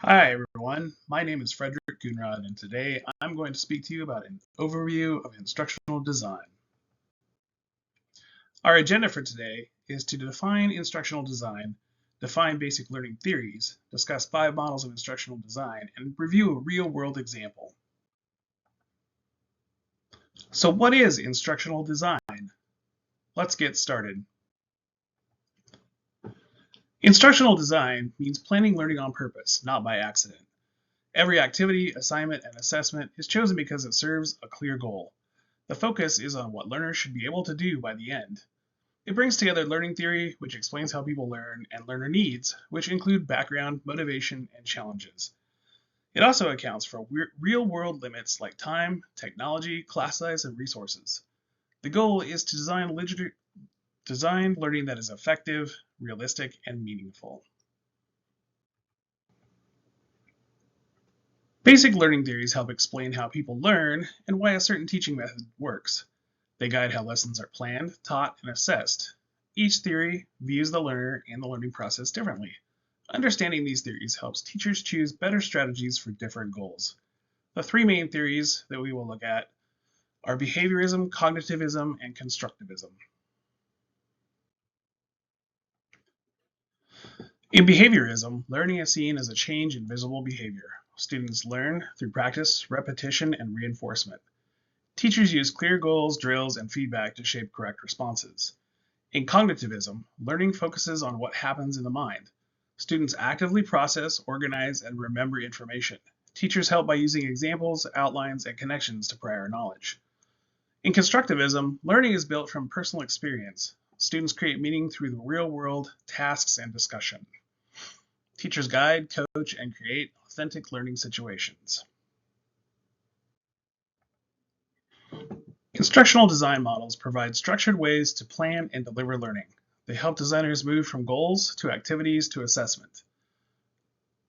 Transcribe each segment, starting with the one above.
Hi everyone, my name is Frederick Gunrod and today I'm going to speak to you about an overview of instructional design. Our agenda for today is to define instructional design, define basic learning theories, discuss 5 models of instructional design, and review a real-world example. So what is instructional design? Let's get started. Instructional design means planning learning on purpose, not by accident. Every activity, assignment, and assessment is chosen because it serves a clear goal. The focus is on what learners should be able to do by the end. It brings together learning theory, which explains how people learn, and learner needs, which include background, motivation, and challenges. It also accounts for real-world limits like time, technology, class size, and resources. The goal is to design learning that is effective, realistic, and meaningful. Basic learning theories help explain how people learn and why a certain teaching method works. They guide how lessons are planned, taught, and assessed. Each theory views the learner and the learning process differently. Understanding these theories helps teachers choose better strategies for different goals. The 3 main theories that we will look at are behaviorism, cognitivism, and constructivism. In behaviorism, learning is seen as a change in visible behavior. Students learn through practice, repetition, and reinforcement. Teachers use clear goals, drills, and feedback to shape correct responses. In cognitivism, learning focuses on what happens in the mind. Students actively process, organize, and remember information. Teachers help by using examples, outlines, and connections to prior knowledge. In constructivism, learning is built from personal experience. Students create meaning through the real world, tasks, and discussion. Teachers guide, coach, and create authentic learning situations. Instructional design models provide structured ways to plan and deliver learning. They help designers move from goals to activities to assessment.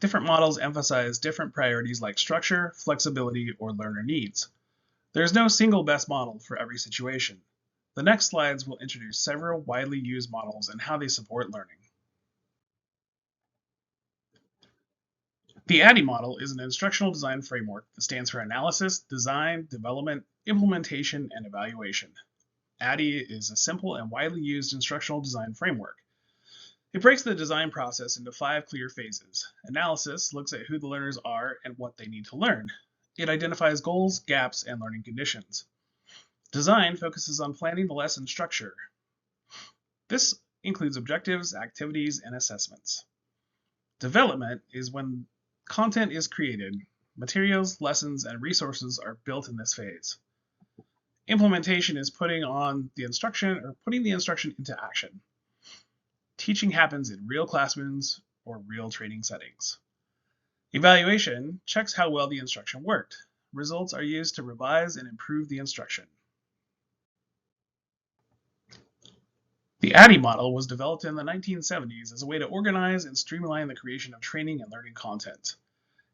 Different models emphasize different priorities like structure, flexibility, or learner needs. There is no single best model for every situation. The next slides will introduce several widely used models and how they support learning. The ADDIE model is an instructional design framework that stands for Analysis, Design, Development, Implementation, and Evaluation. ADDIE is a simple and widely used instructional design framework. It breaks the design process into 5 clear phases. Analysis looks at who the learners are and what they need to learn. It identifies goals, gaps, and learning conditions. Design focuses on planning the lesson structure. This includes objectives, activities, and assessments. Development is when content is created. Materials, lessons, and resources are built in this phase. Implementation is putting the instruction into action. Teaching happens in real classrooms or real training settings. Evaluation checks how well the instruction worked. Results are used to revise and improve the instruction. The ADDIE model was developed in the 1970s as a way to organize and streamline the creation of training and learning content.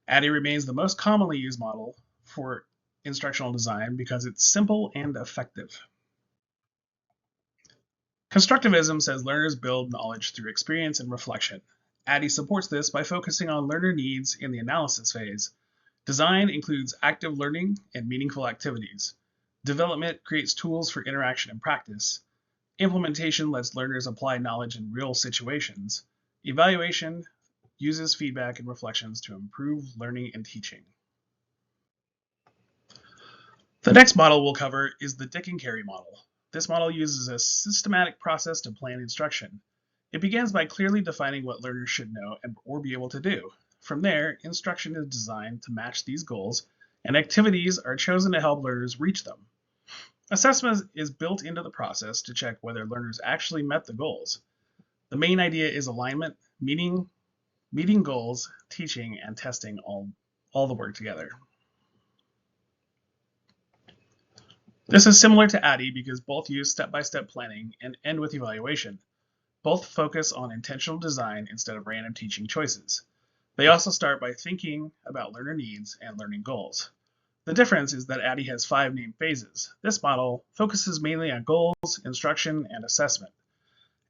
ADDIE remains the most commonly used model for instructional design because it's simple and effective. Constructivism says learners build knowledge through experience and reflection. ADDIE supports this by focusing on learner needs in the analysis phase. Design includes active learning and meaningful activities. Development creates tools for interaction and practice. Implementation lets learners apply knowledge in real situations. Evaluation uses feedback and reflections to improve learning and teaching. The next model we'll cover is the Dick and Carey model. This model uses a systematic process to plan instruction. It begins by clearly defining what learners should know or be able to do. From there, instruction is designed to match these goals, and activities are chosen to help learners reach them. Assessment is built into the process to check whether learners actually met the goals. The main idea is alignment, meeting goals, teaching, and testing all the work together. This is similar to ADDIE because both use step-by-step planning and end with evaluation. Both focus on intentional design instead of random teaching choices. They also start by thinking about learner needs and learning goals. The difference is that ADDIE has 5 named phases. This model focuses mainly on goals, instruction, and assessment.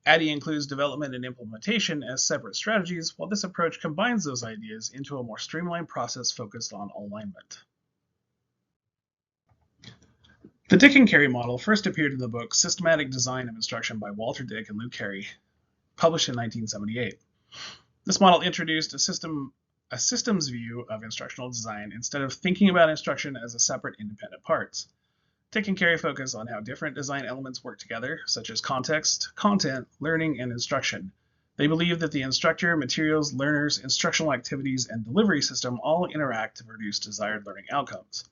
ADDIE includes development and implementation as separate strategies, while this approach combines those ideas into a more streamlined process focused on alignment. The Dick and Carey model first appeared in the book Systematic Design of Instruction by Walter Dick and Lou Carey, published in 1978. This model introduced a systems view of instructional design instead of thinking about instruction as a separate independent parts. Dick and Carey focus on how different design elements work together, such as context, content, learning, and instruction. They believe that the instructor, materials, learners, instructional activities, and delivery system all interact to produce desired learning outcomes.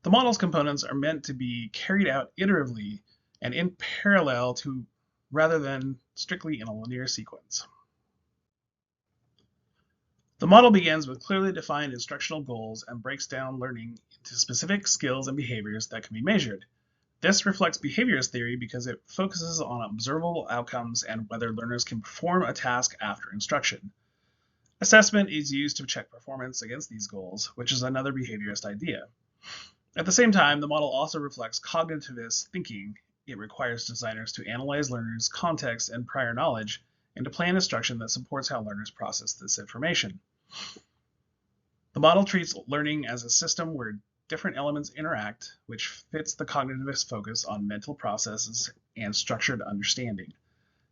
The model's components are meant to be carried out iteratively and in parallel to rather than strictly in a linear sequence. The model begins with clearly defined instructional goals and breaks down learning into specific skills and behaviors that can be measured. This reflects behaviorist theory because it focuses on observable outcomes and whether learners can perform a task after instruction. Assessment is used to check performance against these goals, which is another behaviorist idea. At the same time, the model also reflects cognitivist thinking. It requires designers to analyze learners' context and prior knowledge and to plan instruction that supports how learners process this information. The model treats learning as a system where different elements interact, which fits the cognitivist focus on mental processes and structured understanding.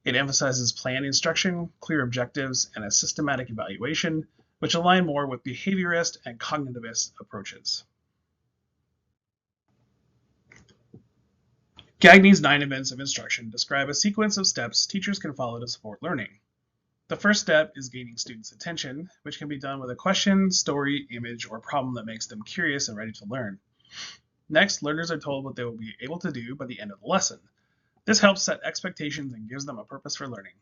It emphasizes planned instruction, clear objectives, and a systematic evaluation, which align more with behaviorist and cognitivist approaches. Gagne's 9 events of instruction describe a sequence of steps teachers can follow to support learning. The first step is gaining students' attention, which can be done with a question, story, image, or problem that makes them curious and ready to learn. Next, learners are told what they will be able to do by the end of the lesson. This helps set expectations and gives them a purpose for learning.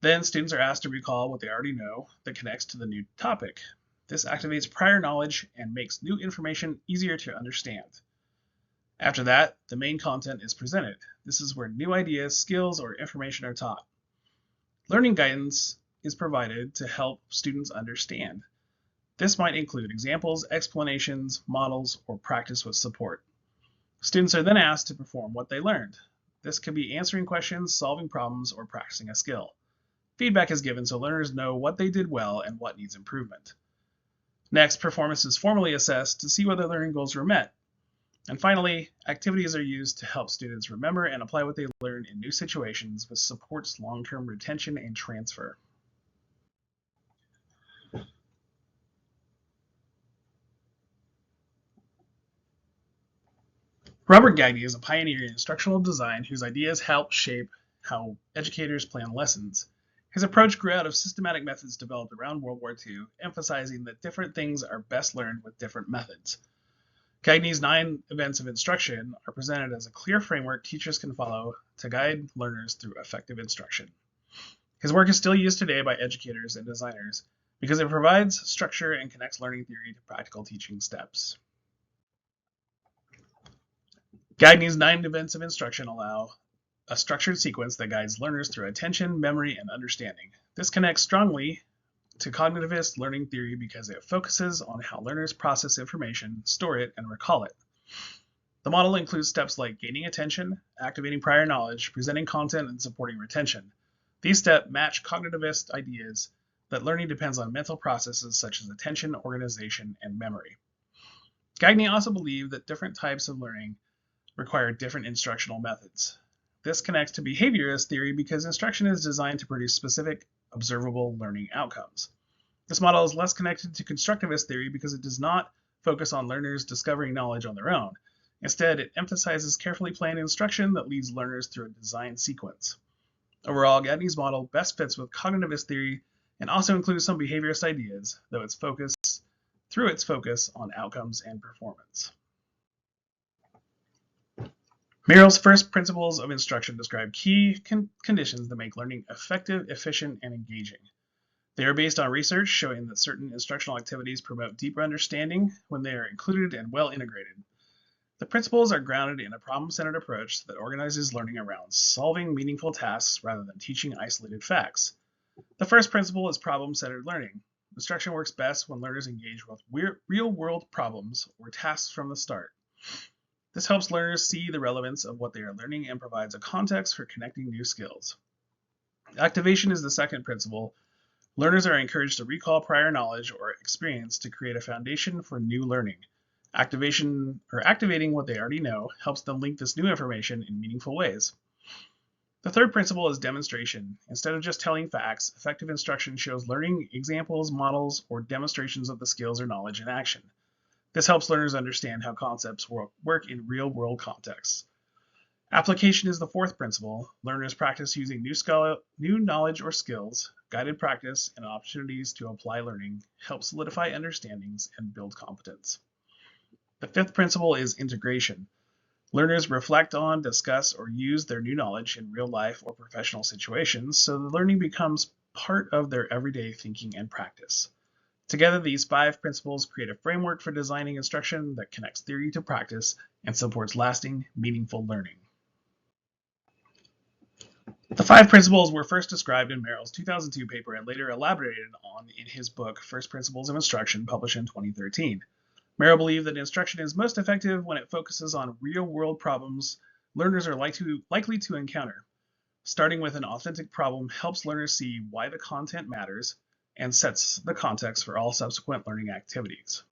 Then, students are asked to recall what they already know that connects to the new topic. This activates prior knowledge and makes new information easier to understand. After that, the main content is presented. This is where new ideas, skills, or information are taught. Learning guidance is provided to help students understand. This might include examples, explanations, models, or practice with support. Students are then asked to perform what they learned. This could be answering questions, solving problems, or practicing a skill. Feedback is given so learners know what they did well and what needs improvement. Next, performance is formally assessed to see whether learning goals were met. And finally, activities are used to help students remember and apply what they learn in new situations, which supports long-term retention and transfer. Robert Gagne is a pioneer in instructional design whose ideas help shape how educators plan lessons. His approach grew out of systematic methods developed around World War II, emphasizing that different things are best learned with different methods. Gagne's 9 events of instruction are presented as a clear framework teachers can follow to guide learners through effective instruction. His work is still used today by educators and designers because it provides structure and connects learning theory to practical teaching steps. Gagne's 9 events of instruction allow a structured sequence that guides learners through attention, memory, and understanding. This connects strongly to cognitivist learning theory because it focuses on how learners process information, store it, and recall it. The model includes steps like gaining attention, activating prior knowledge, presenting content, and supporting retention. These steps match cognitivist ideas that learning depends on mental processes such as attention, organization, and memory. Gagne also believed that different types of learning require different instructional methods. This connects to behaviorist theory because instruction is designed to produce specific, observable learning outcomes. This model is less connected to constructivist theory because it does not focus on learners discovering knowledge on their own. Instead, it emphasizes carefully planned instruction that leads learners through a design sequence. Overall, Gagne's model best fits with cognitivist theory and also includes some behaviorist ideas, though its focus on outcomes and performance. Merrill's first principles of instruction describe key conditions that make learning effective, efficient, and engaging. They are based on research showing that certain instructional activities promote deeper understanding when they are included and well integrated. The principles are grounded in a problem-centered approach that organizes learning around solving meaningful tasks rather than teaching isolated facts. The first principle is problem-centered learning. Instruction works best when learners engage with real-world problems or tasks from the start. This helps learners see the relevance of what they are learning and provides a context for connecting new skills. Activation is the second principle. Learners are encouraged to recall prior knowledge or experience to create a foundation for new learning. Activating what they already know helps them link this new information in meaningful ways. The third principle is demonstration. Instead of just telling facts, effective instruction shows learning examples, models, or demonstrations of the skills or knowledge in action. This helps learners understand how concepts work in real-world contexts. Application is the fourth principle. Learners practice using new knowledge or skills. Guided practice and opportunities to apply learning help solidify understandings and build competence. The fifth principle is integration. Learners reflect on, discuss, or use their new knowledge in real life or professional situations, so the learning becomes part of their everyday thinking and practice. Together, these 5 principles create a framework for designing instruction that connects theory to practice and supports lasting, meaningful learning. The 5 principles were first described in Merrill's 2002 paper and later elaborated on in his book, First Principles of Instruction, published in 2013. Merrill believed that instruction is most effective when it focuses on real-world problems learners are likely to encounter. Starting with an authentic problem helps learners see why the content matters and sets the context for all subsequent learning activities.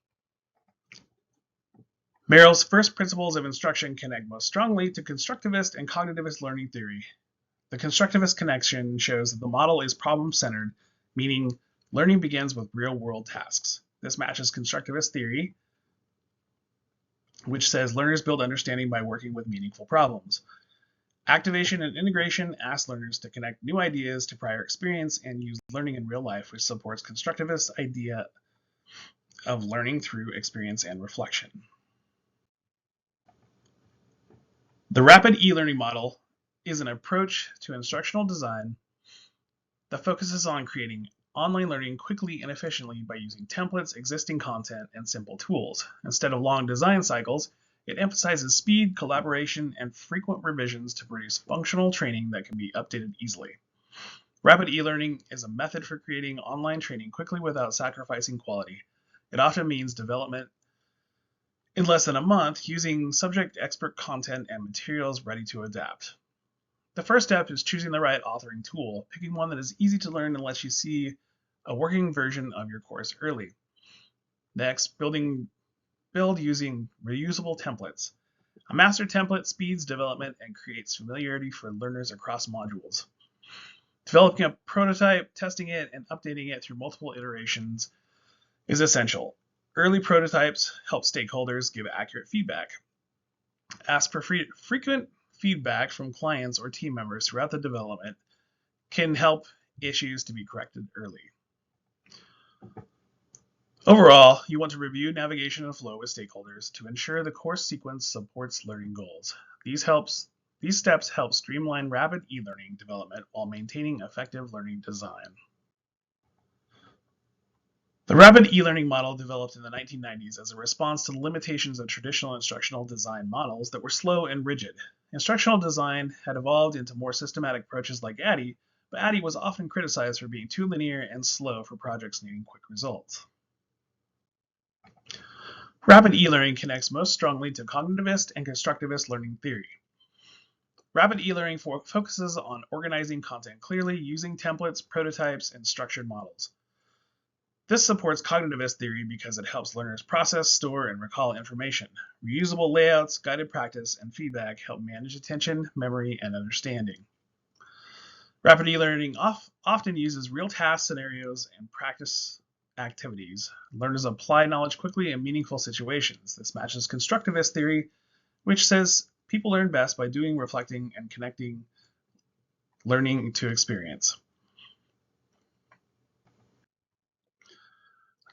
Merrill's first principles of instruction connect most strongly to constructivist and cognitivist learning theory. The constructivist connection shows that the model is problem-centered, meaning learning begins with real-world tasks. This matches constructivist theory, which says learners build understanding by working with meaningful problems. Activation and integration ask learners to connect new ideas to prior experience and use learning in real life, which supports constructivist idea of learning through experience and reflection. The rapid e-learning model is an approach to instructional design that focuses on creating online learning quickly and efficiently by using templates, existing content, and simple tools. Instead of long design cycles, it emphasizes speed, collaboration, and frequent revisions to produce functional training that can be updated easily. Rapid e-learning is a method for creating online training quickly without sacrificing quality. It often means development in less than a month using subject expert content and materials ready to adapt. The first step is choosing the right authoring tool, picking one that is easy to learn and lets you see a working version of your course early. Next, build using reusable templates. A master template speeds development and creates familiarity for learners across modules. Developing a prototype, testing it, and updating it through multiple iterations is essential. Early prototypes help stakeholders give accurate feedback. Ask for frequent feedback from clients or team members throughout the development can help issues to be corrected early. Overall, you want to review navigation and flow with stakeholders to ensure the course sequence supports learning goals. These steps help streamline rapid e-learning development while maintaining effective learning design. The rapid e-learning model developed in the 1990s as a response to the limitations of traditional instructional design models that were slow and rigid. Instructional design had evolved into more systematic approaches like ADDIE, but ADDIE was often criticized for being too linear and slow for projects needing quick results. Rapid e-learning connects most strongly to cognitivist and constructivist learning theory. Rapid e-learning focuses on organizing content clearly using templates, prototypes, and structured models. This supports cognitivist theory because it helps learners process, store, and recall information. Reusable layouts, guided practice, and feedback help manage attention, memory, and understanding. Rapid e-learning often uses real task scenarios and practice activities. Learners apply knowledge quickly in meaningful situations. This matches constructivist theory, which says people learn best by doing, reflecting, and connecting learning to experience.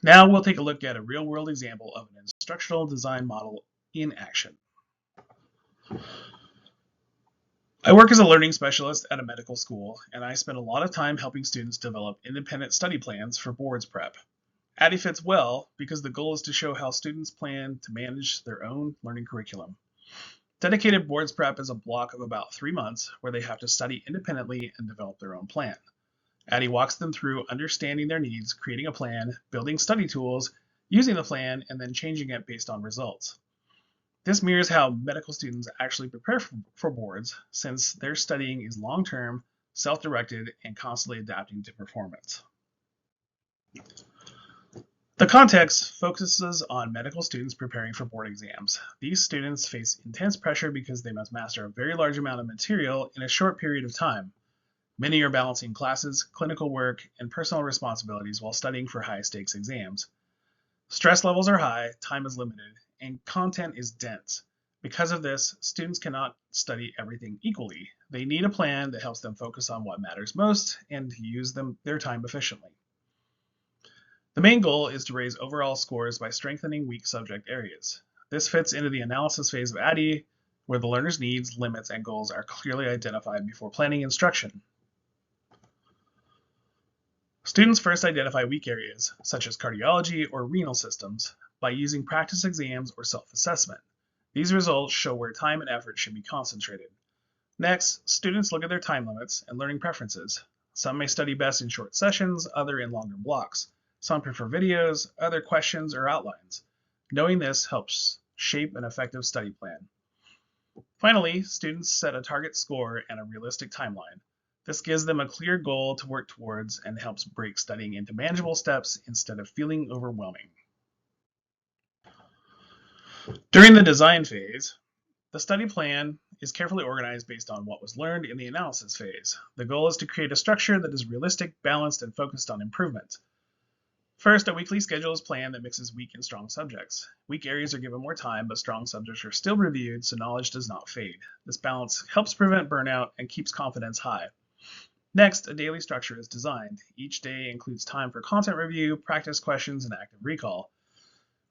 Now we'll take a look at a real-world example of an instructional design model in action. I work as a learning specialist at a medical school, and I spend a lot of time helping students develop independent study plans for boards prep. ADDIE fits well because the goal is to show how students plan to manage their own learning curriculum. Dedicated boards prep is a block of about 3 months where they have to study independently and develop their own plan. ADDIE walks them through understanding their needs, creating a plan, building study tools, using the plan, and then changing it based on results. This mirrors how medical students actually prepare for boards, since their studying is long-term, self-directed, and constantly adapting to performance. The context focuses on medical students preparing for board exams. These students face intense pressure because they must master a very large amount of material in a short period of time. Many are balancing classes, clinical work, and personal responsibilities while studying for high-stakes exams. Stress levels are high, time is limited, and content is dense. Because of this, students cannot study everything equally. They need a plan that helps them focus on what matters most and to use their time efficiently. The main goal is to raise overall scores by strengthening weak subject areas. This fits into the analysis phase of ADDIE, where the learner's needs, limits, and goals are clearly identified before planning instruction. Students first identify weak areas, such as cardiology or renal systems, by using practice exams or self-assessment. These results show where time and effort should be concentrated. Next, students look at their time limits and learning preferences. Some may study best in short sessions, others in longer blocks. Some prefer videos, other questions, or outlines. Knowing this helps shape an effective study plan. Finally, students set a target score and a realistic timeline. This gives them a clear goal to work towards and helps break studying into manageable steps instead of feeling overwhelming. During the design phase, the study plan is carefully organized based on what was learned in the analysis phase. The goal is to create a structure that is realistic, balanced, and focused on improvement. First, a weekly schedule is planned that mixes weak and strong subjects. Weak areas are given more time, but strong subjects are still reviewed so knowledge does not fade. This balance helps prevent burnout and keeps confidence high. Next, a daily structure is designed. Each day includes time for content review, practice questions, and active recall.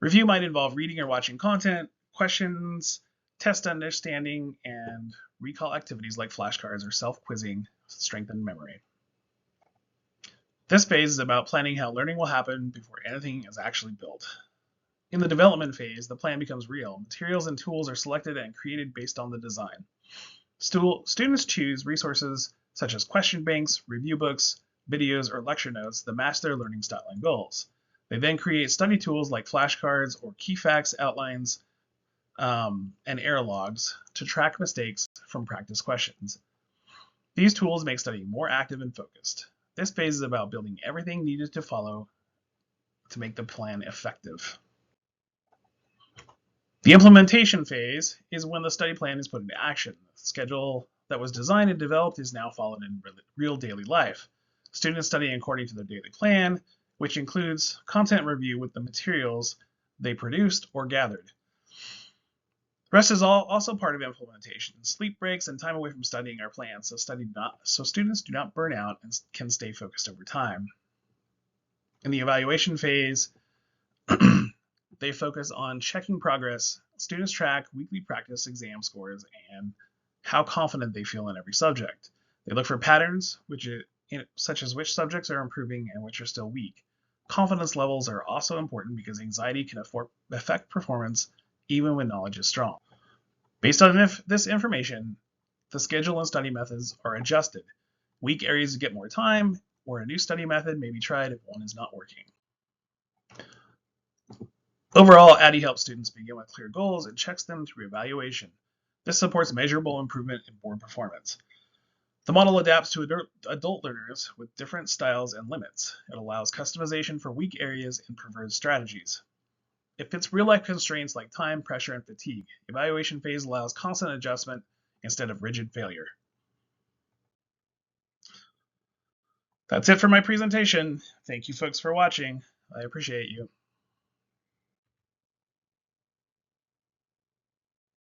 Review might involve reading or watching content, questions, test understanding, and recall activities like flashcards or self-quizzing strengthen memory. This phase is about planning how learning will happen before anything is actually built. In the development phase, the plan becomes real. Materials and tools are selected and created based on the design. Students choose resources such as question banks, review books, videos, or lecture notes that match their learning style and goals. They then create study tools like flashcards or key facts outlines and error logs to track mistakes from practice questions. These tools make studying more active and focused. This phase is about building everything needed to follow to make the plan effective. The implementation phase is when the study plan is put into action. The schedule that was designed and developed is now followed in real daily life. Students study according to their daily plan, which includes content review with the materials they produced or gathered. Rest is also part of implementation. Sleep breaks and time away from studying are planned so students do not burn out and can stay focused over time. In the evaluation phase, they focus on checking progress. Students track weekly practice exam scores and how confident they feel in every subject. They look for patterns, such as which subjects are improving and which are still weak. Confidence levels are also important because anxiety can affect performance even when knowledge is strong. Based on this information, the schedule and study methods are adjusted. Weak areas get more time, or a new study method may be tried if one is not working. Overall, ADDIE helps students begin with clear goals and checks them through evaluation. This supports measurable improvement in board performance. The model adapts to adult learners with different styles and limits. It allows customization for weak areas and preferred strategies. It fits real-life constraints like time, pressure, and fatigue. Evaluation phase allows constant adjustment instead of rigid failure. That's it for my presentation. Thank you folks for watching. I appreciate you.